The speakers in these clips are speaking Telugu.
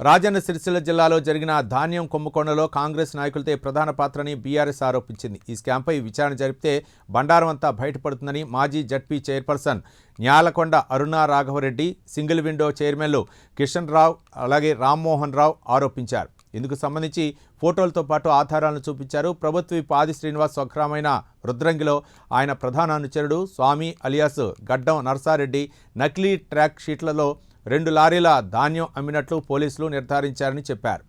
రాజన్న సిరిసిల్ల జిల్లాలో జరిగిన ధాన్యం కుంభకోణంలో కాంగ్రెస్ నాయకులతో ప్రధాన పాత్రని బీఆర్ఎస్ ఆరోపించింది. ఈ స్కామ్పై విచారణ జరిపితే బండారం అంతా బయటపడుతుందని మాజీ జడ్పీ చైర్పర్సన్ న్యాలకొండ అరుణ రాఘవరెడ్డి, సింగిల్ విండో చైర్మన్లు కిషన్ రావు, అలాగే రామ్మోహన్ రావు ఆరోపించారు. ఇందుకు సంబంధించి ఫోటోలతో పాటు ఆధారాలను చూపించారు. ప్రభుత్వ విప్ ఆది శ్రీనివాస్ స్వగ్రామైన రుద్రంగిలో ఆయన ప్రధాన అనుచరుడు స్వామి అలియాస్ గడ్డం నర్సారెడ్డి నకిలీ ట్రాక్ షీట్లలో 2 లారీల ధాన్యం అమ్మినట్లు పోలీసులు నిర్ధారించారని చెప్పారు.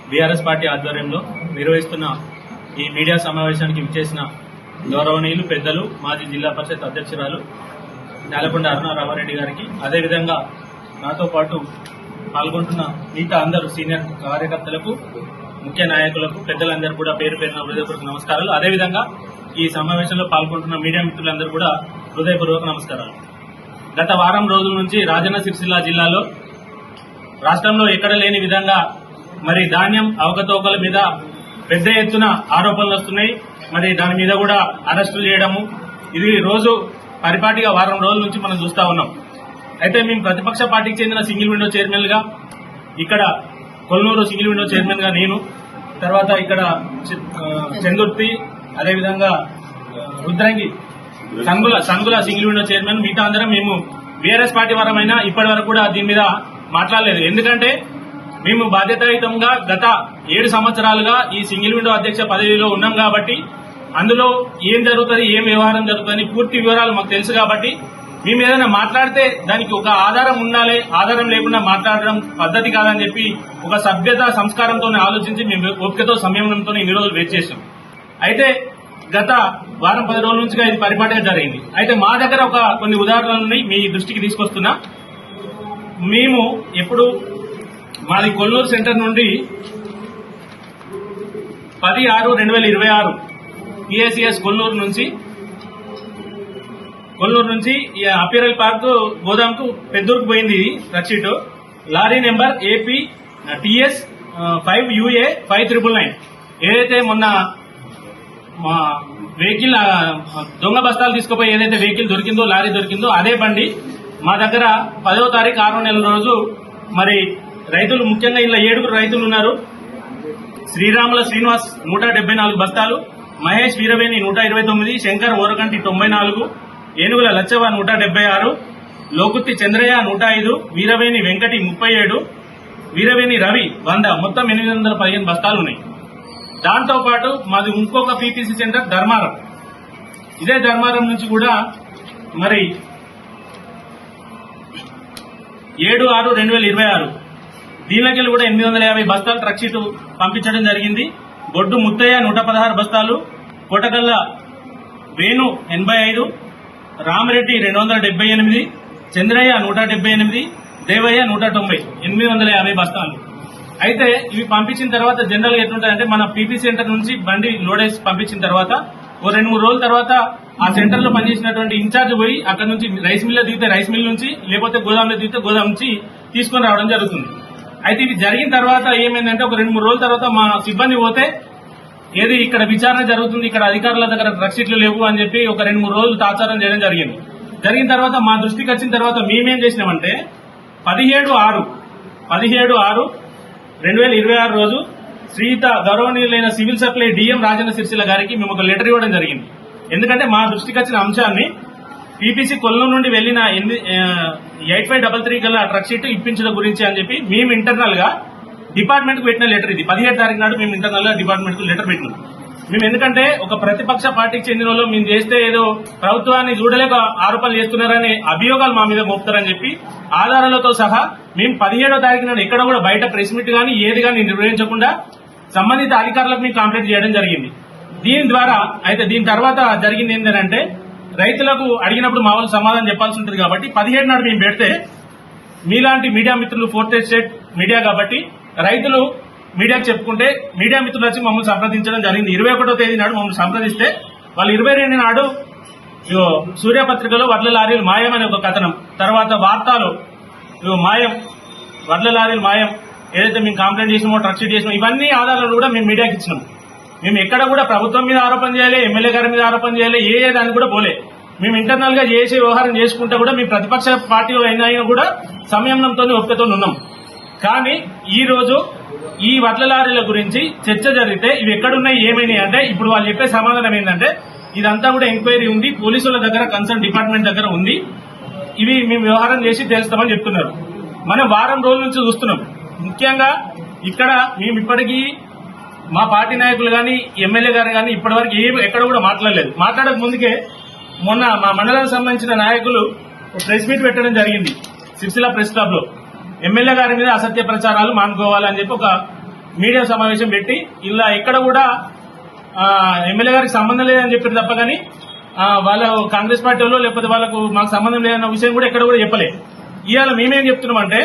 బీఆర్ఎస్ పార్టీ ఆధ్వర్యంలో నిర్వహిస్తున్న ఈ మీడియా సమావేశానికి విచ్చేసిన గౌరవనీయులు పెద్దలు మాజీ జిల్లా పరిషత్ అధ్యక్షురాలు న్యాలకొండ అరుణ రాఘవరెడ్డి గారికి, అదేవిధంగా నాతో పాటు పాల్గొంటున్న మిగతా అందరూ సీనియర్ కార్యకర్తలకు, ముఖ్య నాయకులకు, పెద్దలందరూ కూడా పేరు పేరున హృదయపూర్వక నమస్కారాలు. అదేవిధంగా ఈ సమావేశంలో పాల్గొంటున్న మీడియా మిత్రులందరూ కూడా హృదయపూర్వక నమస్కారాలు. గత వారం రోజుల నుంచి రాజన్న సిరిసిల్ల జిల్లాలో రాష్ట్రంలో ఎక్కడ లేని విధంగా మరి ధాన్యం అవకతవకల మీద పెద్ద ఎత్తున ఆరోపణలు వస్తున్నాయి. మరి దాని మీద కూడా అరెస్టులు చేయడము, ఇది రోజు పరిపాటిగా వారం రోజుల నుంచి మనం చూస్తా ఉన్నాం. అయితే మేము ప్రతిపక్ష పార్టీకి చెందిన సింగిల్ విండో చైర్మన్ గా, ఇక్కడ కొల్నూరు సింగిల్ విండో చైర్మన్ గా నేను, తర్వాత ఇక్కడ చందుర్తి, అదేవిధంగా రుద్రంగి సంగుల సింగిల్ విండో చైర్మన్, మిగతా అందరం మేము బీఆర్ఎస్ పార్టీ వారమైనా ఇప్పటి వరకు కూడా దీని మీద మాట్లాడలేదు. ఎందుకంటే మేము బాధ్యతాయుతంగా గత 7 సంవత్సరాలుగా ఈ సింగిల్ విండో అధ్యక్ష పదవిలో ఉన్నాం కాబట్టి అందులో ఏం జరుగుతుంది, ఏం వ్యవహారం జరుగుతుంది పూర్తి వివరాలు మాకు తెలుసు. కాబట్టి మేము ఏదైనా మాట్లాడితే దానికి ఒక ఆధారం ఉండాలి, ఆధారం లేకుండా మాట్లాడడం పద్ధతి కాదని చెప్పి ఒక సభ్యత సంస్కారంతో ఆలోచించి మేము ఓపికతో సంయమనంతో ఇన్ని రోజులు వెయిట్ చేసాం. అయితే గత వారం 10 రోజుల నుంచి ఇది పరిపాటిగా జరిగింది. అయితే మా దగ్గర కొన్ని ఉదాహరణలు మీ దృష్టికి తీసుకొస్తున్నా. మేము ఎప్పుడు మాది కొల్లూరు సెంటర్ నుండి 10/6/2026 పిఎస్సిఎస్ కొల్లూరు నుంచి అపీరల్ పార్క్ గోదాంకు పెద్దూరుకు పోయింది రక్షీట్. Lorry number AP TS 5UA 5999 ఏదైతే మొన్న మా వెహికల్ దొంగ బస్తాలు తీసుకుపోయి ఏదైతే వెహికల్ దొరికిందో, లారీ దొరికిందో అదే బండి మా దగ్గర 10వ తారీఖు 6వ నెల రోజు మరి రైతులు, ముఖ్యంగా ఇలా 7 రైతులు ఉన్నారు. శ్రీరాముల శ్రీనివాస్ 174 బస్తాలు, మహేష్ వీరవేణి 129, శంకర్ ఓరకంటి 94, ఏనుగుల లచ్చవ 176, లోకుత్తి చంద్రయ్య 105, వీరవేణి వెంకటి 37, వీరవేణి రవి 100, మొత్తం 815 బస్తాలు ఉన్నాయి. దాంతో పాటు మాది ఇంకొక పీపీసీ సెంటర్ ధర్మారం. ఇదే ధర్మారం నుంచి కూడా మరి 7/6/2026 దీనికెళ్ళి కూడా 850 బస్తాలు ట్రక్ షీట్ పంపించడం జరిగింది. బొడ్డు ముత్తయ్య 116 బస్తాలు, కోటకల్ల వేణు 85, రామరెడ్డి 278, చంద్రయ్య 178, దేవయ్య 190, 850 బస్తాలు. అయితే ఇవి పంపించిన తర్వాత జనరల్ గా ఎట్లుంటాయంటే, మన పీపీ సెంటర్ నుంచి బండి లోడేసి పంపించిన తర్వాత ఓ 2-3 రోజుల తర్వాత ఆ సెంటర్ లో పనిచేసినటువంటి ఇన్ఛార్జ్ పోయి అక్కడ నుంచి రైస్ మిల్ లో దిగితే రైస్ మిల్ నుంచి, లేకపోతే గోదాంలో దిగితే గోదాం నుంచి తీసుకుని రావడం జరుగుతుంది. అయితే ఇది జరిగిన తర్వాత ఏమైందంటే, ఒక 2-3 రోజుల తర్వాత మా సిబ్బంది పోతే ఏది ఇక్కడ విచారణ జరుగుతుంది, ఇక్కడ అధికారుల దగ్గర ట్రక్ షీట్లు లేవు అని చెప్పి ఒక 2-3 రోజులు తాత్సారం చేయడం జరిగింది. జరిగిన తర్వాత మా దృష్టికి వచ్చిన తర్వాత మేమేం చేసినామంటే 17/6/2026 రోజు శ్రీయుత గౌరవనీయులైన civil supply DM Rajanna Sircilla గారికి మేము ఒక లెటర్ ఇవ్వడం జరిగింది. ఎందుకంటే మా దృష్టికి వచ్చిన అంశాన్ని పీపీసీ కొల్లు నుండి వెళ్లిన 8533 గల ట్రక్ షీట్ ఇప్పించడం గురించి అని చెప్పి మేము ఇంటర్నల్ గా డిపార్ట్మెంట్ కు పెట్టిన లెటర్ ఇది. 17 తారీఖు నాడు మేము ఇంటర్నల్ గా డిపార్ట్మెంట్ కు లెటర్ పెట్టినాం. మేము ఎందుకంటే ఒక ప్రతిపక్ష పార్టీకి చెందిన వాళ్ళు మేము చేస్తే ఏదో ప్రభుత్వాన్ని చూడలేక ఆరోపణలు చేస్తున్నారని అభియోగాలు మా మీద మోపుతారని చెప్పి ఆధారాలతో సహా మేము 17వ తారీఖు నాడు ఎక్కడ కూడా బయట ప్రెస్ మీట్ గానీ ఏది గానీ నిర్వహించకుండా సంబంధిత అధికారులకు మేము కంప్లైంట్ చేయడం జరిగింది. దీని తర్వాత జరిగింది ఏంటంటే, రైతులకు అడిగినప్పుడు మా వాళ్ళు సమాధానం చెప్పాల్సి ఉంటుంది కాబట్టి 17 నాడు మేము పెడితే మీలాంటి మీడియా మిత్రులు 4th ఎస్టేట్ మీడియా కాబట్టి రైతులు మీడియాకు చెప్పుకుంటే మీడియా మిత్రులు వచ్చి మమ్మల్ని సంప్రదించడం జరిగింది. 21వ తేదీ నాడు మమ్మల్ని సంప్రదిస్తే వాళ్ళు 22 నాడు సూర్యపత్రికలో వడ్ల లారీలు మాయం అనే ఒక కథనం, తర్వాత వార్తలు మాయం, వడ్ల లారీలు మాయం, ఏదైతే మేము కంప్లైంట్ చేసినామో, ట్రక్ షీట్ చేసినామో, ఇవన్నీ ఆధారాలు కూడా మేము మీడియాకి ఇచ్చినాం. మేము ఎక్కడ కూడా ప్రభుత్వం మీద ఆరోపణ చేయాలి, ఎమ్మెల్యే గారి మీద ఆరోపణ చేయాలి, దానికి కూడా పోలే. మేము ఇంటర్నల్ గా చేసే వ్యవహారం చేసుకుంటే కూడా మీ ప్రతిపక్ష పార్టీ అయినా కూడా సంయమనంతో ఒప్పుకతో ఉన్నాం. కానీ ఈ రోజు ఈ వడ్ల లారీల గురించి చర్చ జరిగితే ఇవి ఎక్కడున్నాయి ఏమైనాయి అంటే ఇప్పుడు వాళ్ళు చెప్పే సమాధానం ఏంటంటే ఇదంతా కూడా ఎంక్వైరీ ఉంది, పోలీసుల దగ్గర కన్సర్న్ డిపార్ట్మెంట్ దగ్గర ఉంది, ఇవి మేము వ్యవహారం చేసి తెలుస్తామని చెప్తున్నారు. మనం వారం రోజుల నుంచి చూస్తున్నాం. ముఖ్యంగా ఇక్కడ మేము ఇప్పటికీ మా పార్టీ నాయకులు కానీ ఎమ్మెల్యే గారు కానీ ఇప్పటివరకు ఎక్కడ కూడా మాట్లాడలేదు. మాట్లాడక ముందుకే మొన్న మా మండలానికి సంబంధించిన నాయకులు ప్రెస్ మీట్ పెట్టడం జరిగింది సిరిసిల్ల ప్రెస్ క్లబ్ లో. ఎమ్మెల్యే గారి మీద అసత్య ప్రచారాలు మానుకోవాలని చెప్పి ఒక మీడియా సమావేశం పెట్టి ఇలా ఎక్కడ కూడా ఎమ్మెల్యే గారికి సంబంధం లేదని చెప్పారు తప్ప కానీ వాళ్ళ కాంగ్రెస్ పార్టీ వాళ్ళు లేకపోతే వాళ్ళకు మాకు సంబంధం లేదన్న విషయం కూడా ఎక్కడ కూడా చెప్పలేదు. ఇవాళ మేమేం చెప్తున్నామంటే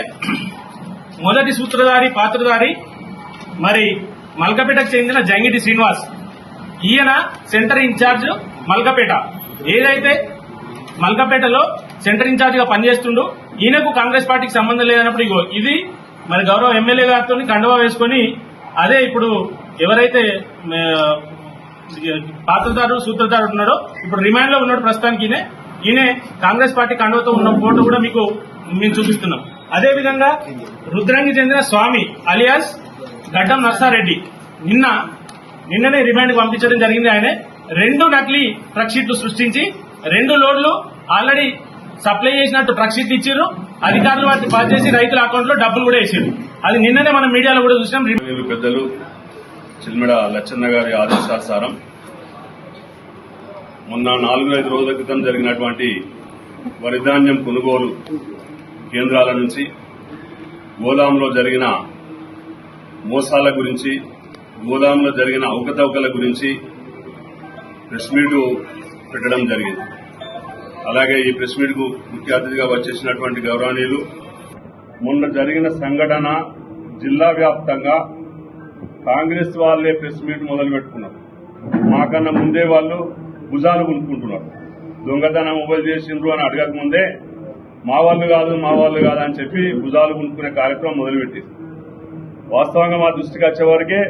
మొదటి సూత్రధారి పాత్రధారి మరి మల్కపేటకు చెందిన జంగిటి శ్రీనివాస్, ఈయన సెంటర్ ఇన్ఛార్జ్ మల్కపేట. ఏదైతే మల్కపేటలో సెంటర్ ఇన్ఛార్జ్ గా పనిచేస్తుండో ఈయనకు కాంగ్రెస్ పార్టీకి సంబంధం లేదన్నప్పుడు ఇగో ఇది మరి గౌరవ ఎమ్మెల్యే గారితో కండువా వేసుకుని అదే ఇప్పుడు ఎవరైతే పాత్రధారు సూత్రధారు ఉన్నాడో ఇప్పుడు రిమాండ్ లో ఉన్నాడు ప్రస్తుతానికి ఈయనే కాంగ్రెస్ పార్టీ కండువతో ఉన్న ఫోటో కూడా మీకు మేము చూపిస్తున్నాం. అదేవిధంగా రుద్రంగి చెందిన స్వామి అలియాస్ గడ్డం నర్సారెడ్డి నిన్ననే రిమాండ్ కు పంపించడం జరిగింది. ఆయన 2 నకిలీ ట్రక్ షీట్లు సృష్టించి 2 లోడ్లు ఆల్రెడీ సప్లై చేసినట్టు ట్రక్ షీట్లు ఇచ్చారు. అధికారులు వాటిని పాస్ చేసి రైతుల అకౌంట్ లో డబ్బులు కూడా వేసారు. అది నిన్ననే మనం మీడియాలో కూడా చూసినాం. పెద్దలు చిల్మిడ లచ్చన్న గారి ఆదేశానుసారం మొన్న 4-5 రోజుల క్రితం జరిగినటువంటి వరి ధాన్యం కొనుగోలు కేంద్రాల నుంచి గోదాంలో జరిగిన మోసాల గురించి, గోదాంలో జరిగిన అవకతవకల గురించి ప్రెస్ మీట్ పెట్టడం జరిగింది. అలాగే ఈ ప్రెస్ మీట్ కు ముఖ్య అతిథిగా వచ్చేసినటువంటి గౌరవనీయులు మొన్న జరిగిన సంఘటన జిల్లా వ్యాప్తంగా కాంగ్రెస్ వాళ్లే ప్రెస్ మీట్ మొదలు పెట్టుకున్నారు. మాకన్నా ముందే వాళ్ళు భుజాలు కొనుక్కుంటున్నారు. దొంగతనం మొబైల్ చేసిండ్రు అని అడగక ముందే మా వాళ్ళు కాదు అని చెప్పి భుజాలు కొనుక్కునే కార్యక్రమం మొదలుపెట్టింది. వాస్తవంగా మా దృష్టికి వచ్చేవరకే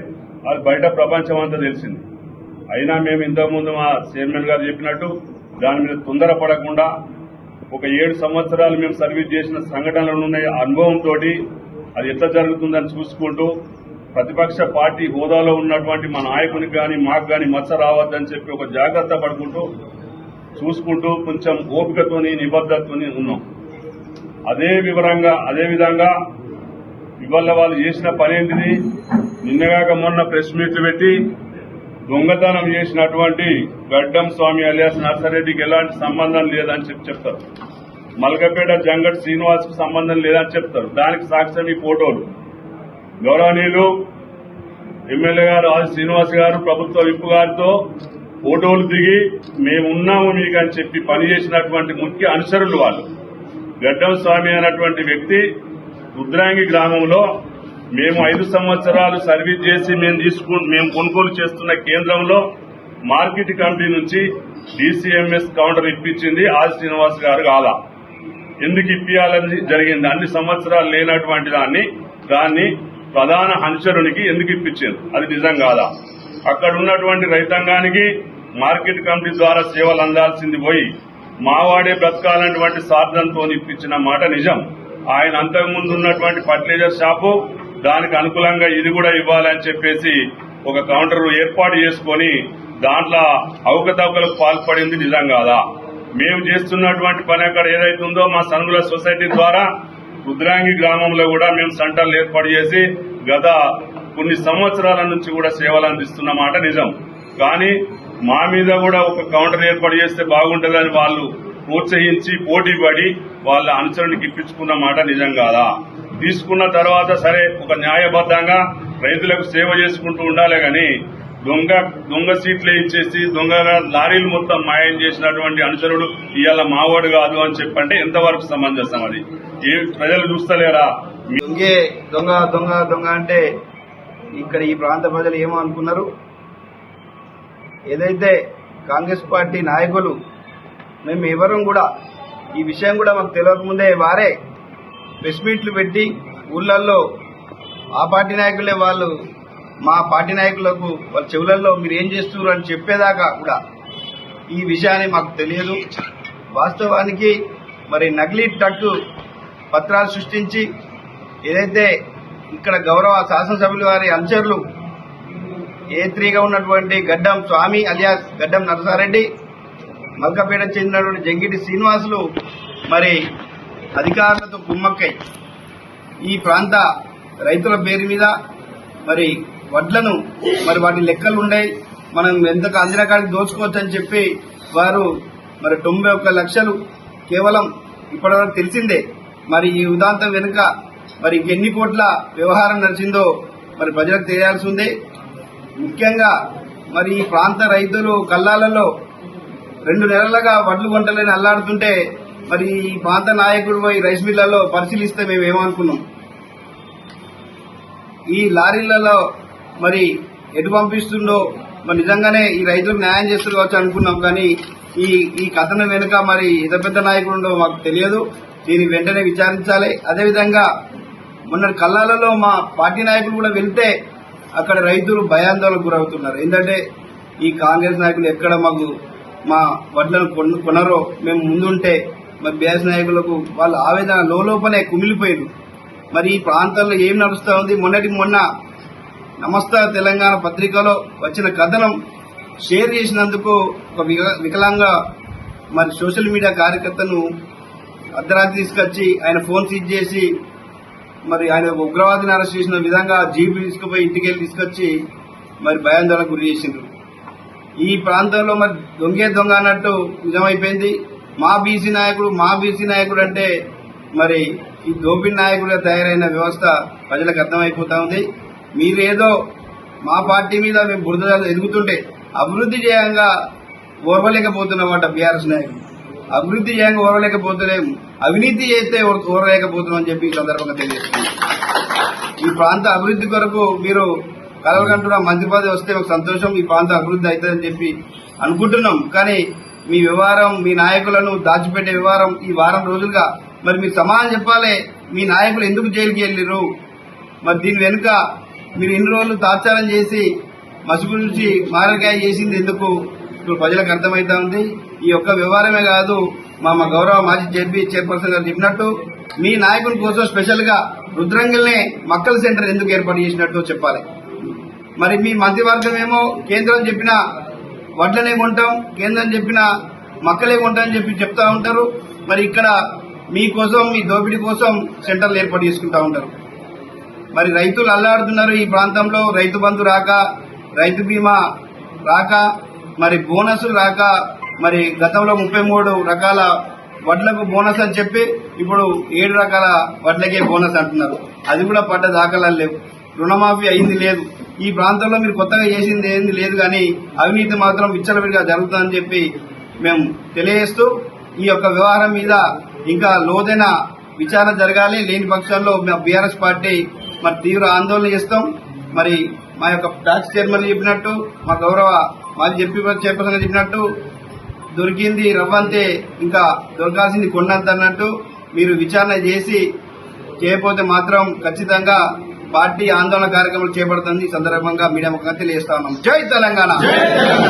అది బయట ప్రపంచం అంతా తెలిసింది. అయినా మేము ఇంతకుముందు మా చైర్మన్ గారు చెప్పినట్టు దాని మీద తొందరపడకుండా ఒక 7 సంవత్సరాలు మేము సర్వీస్ చేసిన సంఘటనలు ఉన్న అనుభవంతో అది ఎట్లా జరుగుతుందని చూసుకుంటూ ప్రతిపక్ష పార్టీ హోదాలో ఉన్నటువంటి మా నాయకునికి కానీ మాకు కానీ మచ్చ రావద్దని చెప్పి ఒక జాగ్రత్త పడుకుంటూ చూసుకుంటూ కొంచెం ఓపికతోని నిబద్ధతతోని ఉన్నాం. అదే విధంగా ఇవాళ వాళ్ళు చేసిన పనేంటిది, నిన్నగాక మొన్న ప్రెస్ మీట్లు పెట్టి దొంగతనం చేసినటువంటి గడ్డం స్వామి అలియాస్ నర్సారెడ్డికి ఎలాంటి సంబంధం లేదని చెప్తారు. మల్కపేట జంగట్ శ్రీనివాస్ కు సంబంధం లేదని చెప్తారు. దానికి సాక్ష్యం ఈ ఫోటోలు. గౌరవనీయులు ఎమ్మెల్యే గారు ఆది శ్రీనివాస్ గారు ప్రభుత్వ విప్ గారితో ఫోటోలు దిగి మేమున్నాము మీకు అని చెప్పి పనిచేసినటువంటి ముఖ్య అనుచరులు వాళ్ళు. గడ్డం స్వామి అనేటువంటి వ్యక్తి రుద్రాంగి గ్రామంలో మేము 5 సంవత్సరాలు సర్వీస్ చేసి మేము కొనుగోలు చేస్తున్న కేంద్రంలో మార్కెట్ కమిటీ నుంచి డీసీఎంఎస్ కౌంటర్ ఇప్పించింది ఆది శ్రీనివాస్ గారు కాదా? ఎందుకు ఇప్పియాలని జరిగింది? అన్ని సంవత్సరాలు లేనటువంటి దాన్ని ప్రధాన అనుచరునికి ఎందుకు ఇప్పించారు? అది నిజం కాదా? అక్కడ ఉన్నటువంటి రైతాంగానికి మార్కెట్ కమిటీ ద్వారా సేవలు అందాల్సింది పోయి మావాడే బ్రతకాలన్నటువంటి సాధనంతో ఇప్పించిన మాట నిజం. ఆయన అంతకుముందు ఉన్నటువంటి ఫర్టిలైజర్ షాపు దానికి అనుకూలంగా ఇది కూడా ఇవ్వాలని చెప్పేసి ఒక కౌంటర్ ఏర్పాటు చేసుకుని దాంట్లో అవకతవకలకు పాల్పడింది నిజం కాదా? మేము చేస్తున్నటువంటి పని అక్కడ ఏదైతుందో మా సనుగుల సొసైటీ ద్వారా రుద్రాంగి గ్రామంలో కూడా మేము సెంటర్లు ఏర్పాటు చేసి గత కొన్ని సంవత్సరాల నుంచి కూడా సేవలు అందిస్తున్న మాట నిజం. కానీ మా మీద కూడా ఒక కౌంటర్ ఏర్పాటు చేస్తే బాగుంటుందని వాళ్ళు ప్రోత్సహించి పోటీ పడి వాళ్ళ అనుచరునికి ఇప్పించుకున్న మాట నిజం కాదా? తీసుకున్న తర్వాత సరే ఒక న్యాయబద్దంగా రైతులకు సేవ చేసుకుంటూ ఉండాలి కానీ దొంగ సీట్లు ఇచ్చేసి దొంగ లారీలు మొత్తం మాయం చేసినటువంటి అనుచరుడు ఇవాళ మావాడు కాదు అని చెప్పంటే ఎంతవరకు సమంజసం? అది ప్రజలు చూస్తలేరా? దొంగ అంటే ఇక్కడ ఈ ప్రాంత ప్రజలు ఏమో అనుకున్నారు. ఏదైతే కాంగ్రెస్ పార్టీ నాయకులు మేము ఎవరం కూడా ఈ విషయం కూడా మాకు తెలియకముందే వారే ప్రెస్ మీట్లు పెట్టి ఊళ్ళల్లో ఆ పార్టీ నాయకులే వాళ్ళు మా పార్టీ నాయకులకు వాళ్ళ చెవులలో మీరు ఏం చేస్తున్నారు అని చెప్పేదాకా కూడా ఈ విషయాన్ని మాకు తెలియదు. వాస్తవానికి మరి నకిలీ ట్రక్ పత్రాలు సృష్టించి ఏదైతే ఇక్కడ గౌరవ శాసనసభ్యుల వారి అనుచరులు A3గా ఉన్నటువంటి గడ్డం స్వామి అలియాస్ గడ్డం నరసారెడ్డి, మల్కపేట చెందినటువంటి జంగిటి శ్రీనివాసులు మరి అధికారులతో కుమ్మక్కై ఈ ప్రాంత రైతుల పేరు మీద మరి వడ్లను మరి వాటి లెక్కలు ఉన్నాయి, మనం ఎంతకు అందిన కాడికి దోచుకోవచ్చు అని చెప్పి వారు మరి 91 లక్షలు కేవలం ఇప్పటివరకు తెలిసిందే. మరి ఈ ఉదాంతం వెనుక మరి ఇంకెన్ని కోట్ల వ్యవహారం నడిచిందో మరి ప్రజలకు తెలియాల్సి ఉంది. ముఖ్యంగా మరి ఈ ప్రాంత రైతులు కల్లాలలో 2 నెలలుగా వడ్లు కొంటలేని అల్లాడుతుంటే మరి ఈ ప్రాంత నాయకుడు పోయి రైస్ మిల్లలో పరిశీలిస్తే మేము ఏమనుకున్నాం, ఈ లారీలలో మరి ఎటు పంపిస్తుండో మరి నిజంగానే ఈ రైతులకు న్యాయం చేస్తారు కావచ్చు అనుకున్నాం. కానీ ఈ కథన వెనుక మరి ఇంత పెద్ద నాయకుడు మాకు తెలియదు. దీన్ని వెంటనే విచారించాలి. అదేవిధంగా మొన్న కల్లాలలో మా పార్టీ నాయకులు కూడా వెళ్తే అక్కడ రైతులు భయాందోళనకు గురవుతున్నారు. ఏంటంటే ఈ కాంగ్రెస్ నాయకులు ఎక్కడ మా వడ్లను కొనరో మేము ముందుంటే మరి బీఆర్ఎస్ నాయకులకు వాళ్ళ ఆవేదన లోపలే కుమిలిపోయారు. మరి ఈ ప్రాంతాల్లో ఏం నడుస్తా ఉంది, మొన్న నమస్తే తెలంగాణ పత్రికలో వచ్చిన కథనం షేర్ చేసినందుకు ఒక వికలాంగ మరి సోషల్ మీడియా కార్యకర్తను అర్ధరాత్రి తీసుకొచ్చి ఆయన ఫోన్ సీజ్ చేసి మరి ఆయన ఉగ్రవాదిని అరెస్ట్ చేసిన విధంగా జీబీ తీసుకుపోయి ఇంటికి తీసుకొచ్చి మరి భయాందోళనకు గురి చేసిండ్రు. ఈ ప్రాంతంలో మరి దొంగ అన్నట్టు నిజమైపోయింది. మా బీసీ నాయకుడు అంటే మరి ఈ దోపిడీ నాయకుడిగా తయారైన వ్యవస్థ ప్రజలకు అర్థమైపోతా ఉంది. మీరేదో మా పార్టీ మీద మేము బురద ఎదుగుతుంటే అభివృద్ధి చేయంగా ఓర్వలేకపోతున్నామట బీఆర్ఎస్ నాయకులు. అభివృద్ధి చేయంగా ఓర్వలేకపోతున్నాం, అవినీతి చేస్తే ఓర్వలేకపోతున్నాం అని చెప్పి ఈ సందర్భంగా తెలియజేస్తున్నాం. ఈ ప్రాంత అభివృద్ధి కొరకు మీరు కలవకంటున్న మంత్రి పదవి వస్తే ఒక సంతోషం, ఈ ప్రాంత అభివృద్ధి అవుతుందని చెప్పి అనుకుంటున్నాం. కానీ మీ వ్యవహారం, మీ నాయకులను దాచిపెట్టే వ్యవహారం ఈ వారం రోజులుగా మరి మీరు సమాధానం చెప్పాలి. మీ నాయకులు ఎందుకు జైలుకి వెళ్ళిరు, మరి దీని వెనుక మీరు ఇన్ని రోజులు తాత్సారం చేసి మసిగురించి మారకాయ చేసింది ఎందుకు ఇప్పుడు ప్రజలకు అర్థమైతా ఉంది. ఈ ఒక్క వ్యవహారమే కాదు, మా గౌరవ మాజీ జడ్పీ చైర్పర్సన్ గారు చెప్పినట్టు మీ నాయకుల కోసం స్పెషల్ గా రుద్రంగిల్నే మక్కల సెంటర్ ఎందుకు ఏర్పాటు చేసినట్టు చెప్పాలి. మరి మీ మంత్రివర్గం ఏమో కేంద్రం చెప్పిన వడ్లనే కొంటాం, కేంద్రం చెప్పిన మక్కలే కొంటామని చెప్పి చెప్తా ఉంటారు. మరి ఇక్కడ మీకోసం, మీ దోపిడీ కోసం సెంటర్లు ఏర్పాటు చేసుకుంటా ఉంటారు. మరి రైతులు అల్లాడుతున్నారు. ఈ ప్రాంతంలో రైతు బంధు రాక, రైతు బీమా రాక, మరి బోనసులు రాక, మరి గతంలో 33 రకాల వడ్లకు బోనస్ అని చెప్పి ఇప్పుడు 7 రకాల వడ్లకే బోనస్ అంటున్నారు. అది కూడా పడ్డ దాఖలాలు లేవు. రుణమాఫీ అయింది లేదు. ఈ ప్రాంతంలో మీరు కొత్తగా చేసింది ఏంది లేదు. కానీ అవినీతి మాత్రం విచ్చలవిడిగా జరుగుతుందని చెప్పి మేము తెలియజేస్తూ ఈ యొక్క వ్యవహారం మీద ఇంకా లోతైన విచారణ జరగాలి. లేని పక్షంలో బీఆర్ఎస్ పార్టీ మరి తీవ్ర ఆందోళన చేస్తాం. మరి మా యొక్క ట్యాక్స్ చైర్మన్ చెప్పినట్టు, మా గౌరవ మాజీ జడ్పీ చైర్పర్సన్ చెప్పినట్టు దొరికింది రవ్వంతే, ఇంకా దొరకాల్సింది కొండంత అన్నట్టు మీరు విచారణ చేసి చేయకపోతే మాత్రం ఖచ్చితంగా పార్టీ ఆందోళన కార్యక్రమాలు చేపడుతుంది. ఈ సందర్భంగా మీడియా ముఖంగా తెలియజేస్తా ఉన్నాం. జై తెలంగాణ.